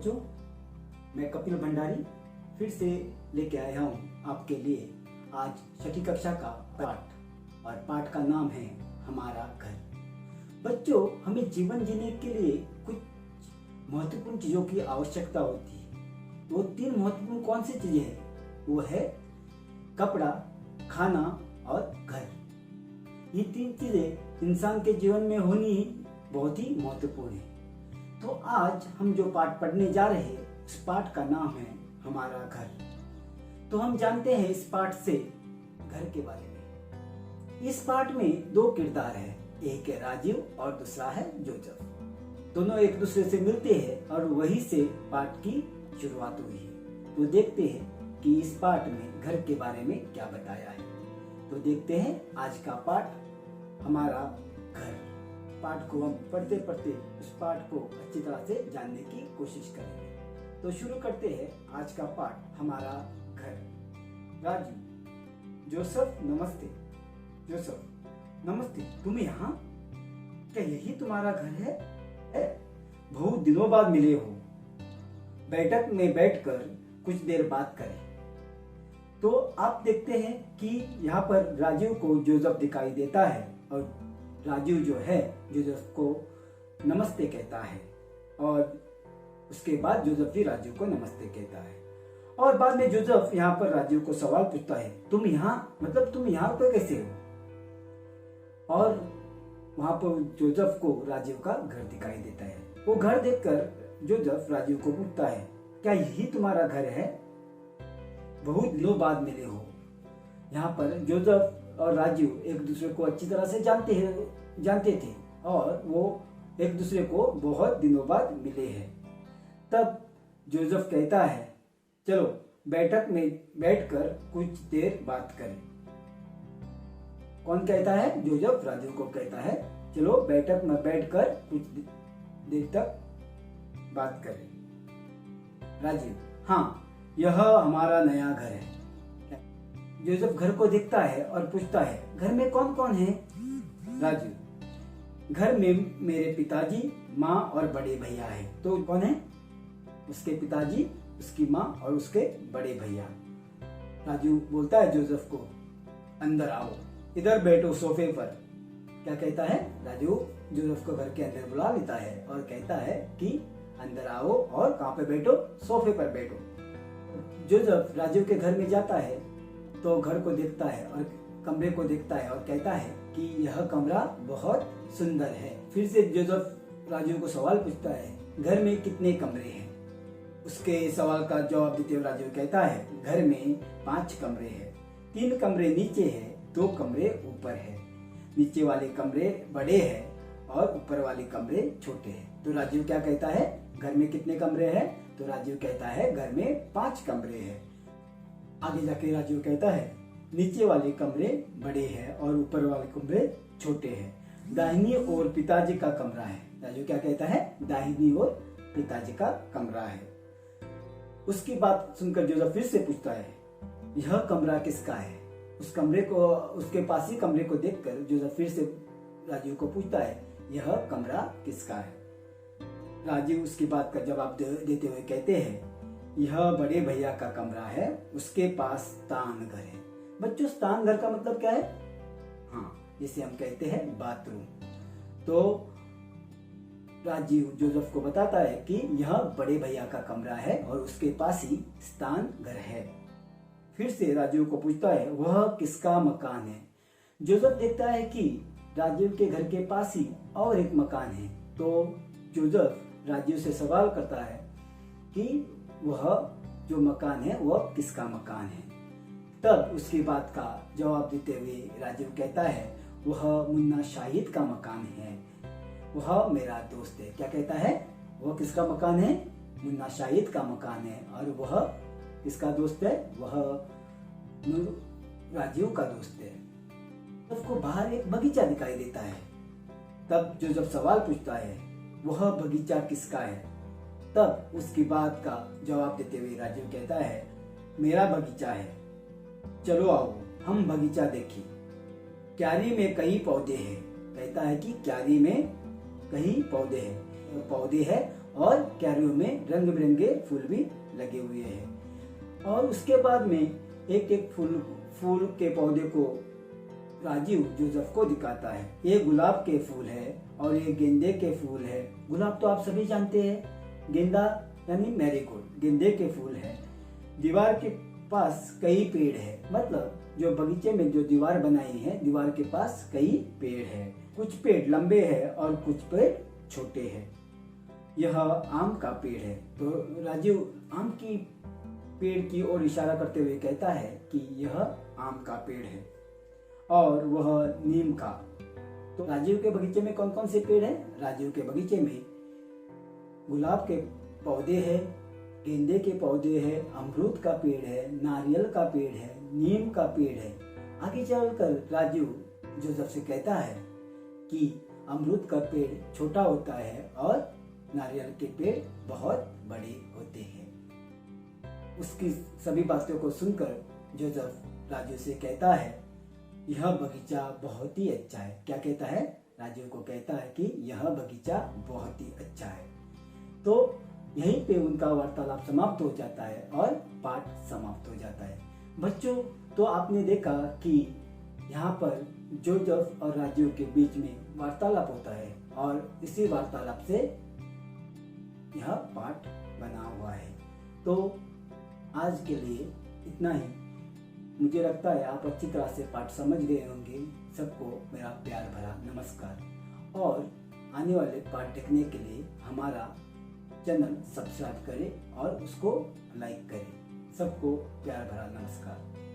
बच्चों, मैं कपिल भंडारी फिर से लेके आया हूँ आपके लिए आज छठी कक्षा का पाठ, और पाठ का नाम है हमारा घर। बच्चों, हमें जीवन जीने के लिए कुछ महत्वपूर्ण चीजों की आवश्यकता होती है। वो 3 महत्वपूर्ण कौन सी चीजें हैं? वो है कपड़ा, खाना और घर। ये 3 चीजें इंसान के जीवन में होनी बहुत ही महत्वपूर्ण है। तो आज हम जो पाठ पढ़ने जा रहे हैं, उस पाठ का नाम है हमारा घर। तो हम जानते हैं इस पाठ से घर के बारे में। इस पाठ में 2 किरदार हैं, एक है राजीव और दूसरा है जोजफ। दोनों एक दूसरे से मिलते हैं और वहीं से पाठ की शुरुआत हुई है। तो देखते हैं कि इस पाठ में घर के बारे में क्या बताया है। तो देखते हैं आज का पाठ हमारा घर। पाठ को हम पढ़ते पढ़ते उस पाठ को अच्छी तरह से जानने की कोशिश करेंगे। तो शुरू करते हैं आज का पाठ हमारा घर। राजू, जोसेफ नमस्ते। जोसेफ नमस्ते, तुम यहाँ? क्या यही तुम्हारा घर है? बहुत दिनों बाद मिले हो। बैठक में बैठकर कुछ देर बात करें। तो आप देखते हैं कि यहाँ पर राजीव को जोसेफ दिखाई देता है और राजीव जो है जोसेफ को नमस्ते कहता है, और उसके बाद जोसेफ भी राजीव को नमस्ते कहता है। और बाद में जोसेफ यहाँ पर राजीव को सवाल पूछता है, तुम यहाँ मतलब तुम यहाँ पर कैसे हो? और वहां पर जोसेफ को राजीव का घर दिखाई देता है। वो घर देखकर जोसेफ राजीव को पूछता है, क्या यही तुम्हारा घर है? बहुत दिनों बाद मिले हो। यहाँ पर जोसेफ और राजीव एक दूसरे को अच्छी तरह से जानते थे और वो एक दूसरे को बहुत दिनों बाद मिले हैं। तब जोसेफ कहता है, चलो बैठक में बैठकर कुछ देर बात करें। कौन कहता है? जोसेफ राजीव को कहता है, चलो बैठक में बैठकर कुछ देर तक बात करें। राजीव, हाँ, यह हमारा नया घर है। जोसेफ घर को देखता है और पूछता है, घर में कौन कौन है? राजीव, घर में मेरे पिताजी, माँ और बड़े भैया है। तो कौन है? उसके पिताजी, उसकी माँ और उसके बड़े भैया। राजू बोलता है जोसेफ को, अंदर आओ, इधर बैठो सोफे पर। क्या कहता है? राजू जोसेफ को घर के अंदर बुला लेता है और कहता है कि अंदर आओ और कहाँ पे बैठो? सोफे पर बैठो। जोसेफ राजू के घर में जाता है तो घर को देखता है और कमरे को देखता है और कहता है कि यह कमरा बहुत सुंदर है। फिर से जोसेफ राजू को सवाल पूछता है, घर में कितने कमरे हैं? उसके सवाल का जवाब देते हुए राजू कहता है, घर में 5 कमरे हैं। 3 कमरे नीचे हैं, 2 कमरे ऊपर है। नीचे वाले कमरे बड़े हैं और ऊपर वाले कमरे छोटे हैं। तो राजू क्या कहता है? घर में कितने कमरे हैं? तो राजू कहता है, घर में 5 कमरे हैं। आगे जाके राजू कहता है, नीचे वाले कमरे बड़े हैं और ऊपर वाले कमरे छोटे हैं। दाहिनी ओर पिताजी का कमरा है। राजू क्या कहता है? दाहिनी ओर पिताजी का कमरा है। उसकी बात सुनकर जोसेफ फिर से पूछता है, यह कमरा किसका है? उस कमरे को, उसके पास ही कमरे को देखकर जोसेफ फिर से राजीव को पूछता है, यह कमरा किसका है? राजीव उसकी बात का जवाब देते हुए कहते हैं, यह बड़े भैया का कमरा है, उसके पास स्नान घर है। बच्चों, स्नान घर का मतलब क्या है? हाँ, जिसे हम कहते हैं बाथरूम। तो राजीव जोसेफ को बताता है कि यह बड़े भैया का कमरा है और उसके पास ही स्नान घर है। फिर से राजीव को पूछता है, वह किसका मकान है? जोसेफ देखता है कि राजीव के घर के पास ही और एक मकान है। तो जोसेफ राजीव से सवाल करता है कि वह जो मकान है वह किसका मकान है? तब उसकी बात का जवाब देते हुए राजीव कहता है, वह मुन्ना शाहिद का मकान है, वह मेरा दोस्त है। क्या कहता है? वह किसका मकान है? मुन्ना शाहिद का मकान है। और वह किसका दोस्त है? वह राजीव का दोस्त है। उसको बाहर एक बगीचा दिखाई देता है। तब जोसेफ सवाल पूछता है, वह बगीचा किसका है? तब उसकी बात का जवाब देते हुए राजीव कहता है, मेरा बगीचा है, चलो आओ हम बगीचा देखें। क्यारी में कई पौधे हैं। कहता है कि क्यारी में कई पौधे हैं। पौधे हैं और क्यारियों में रंग बिरंगे फूल भी लगे हुए हैं। और उसके बाद में एक एक फूल के पौधे को राजीव जोसेफ को दिखाता है। ये गुलाब के फूल है और ये गेंदे के फूल है। गुलाब तो आप सभी जानते हैं, गेंदा यानी मैरीगोल्ड गेंदे के फूल है। दीवार के पास कई पेड़ है, मतलब जो बगीचे में जो दीवार बनाई है, दीवार के पास कई पेड़ है। कुछ पेड़ लंबे हैं और कुछ पेड़ छोटे हैं। यह आम का पेड़ है। तो राजीव आम की पेड़ की ओर इशारा करते हुए कहता है कि यह आम का पेड़ है और वह नीम का। तो राजीव के बगीचे में कौन कौन से पेड़ हैं? राजीव के बगीचे में गुलाब के पौधे हैं, गेंदे के पौधे हैं, अमरूद का पेड़ है, नारियल का पेड़ है, नीम का पेड़ है। आगे चलकर राजीव जोसेफ से कहता है कि अमरूद का पेड़ छोटा होता है और नारियल के पेड़ बहुत बड़े होते हैं। उसकी सभी बातों को सुनकर जोसेफ राजीव से कहता है यह बगीचा बहुत ही अच्छा है। क्या कहता है? राजीव को कहता है कि यह बगीचा बहुत ही अच्छा है। तो यहीं पे उनका वार्तालाप समाप्त हो जाता है और पाठ समाप्त हो जाता है। बच्चों, तो आपने देखा कि यहाँ पर जोसेफ और राजीव के बीच में वार्तालाप होता है और इसी वार्तालाप से यह पाठ बना हुआ है। तो आज के लिए इतना ही। मुझे लगता है आप अच्छी तरह से पाठ समझ गए होंगे। सबको मेरा प्यार भरा नमस्कार। और आने वाले पाठ देखने के लिए हमारा चैनल सब्सक्राइब करें और उसको लाइक करें। सबको प्यार भरा नमस्कार।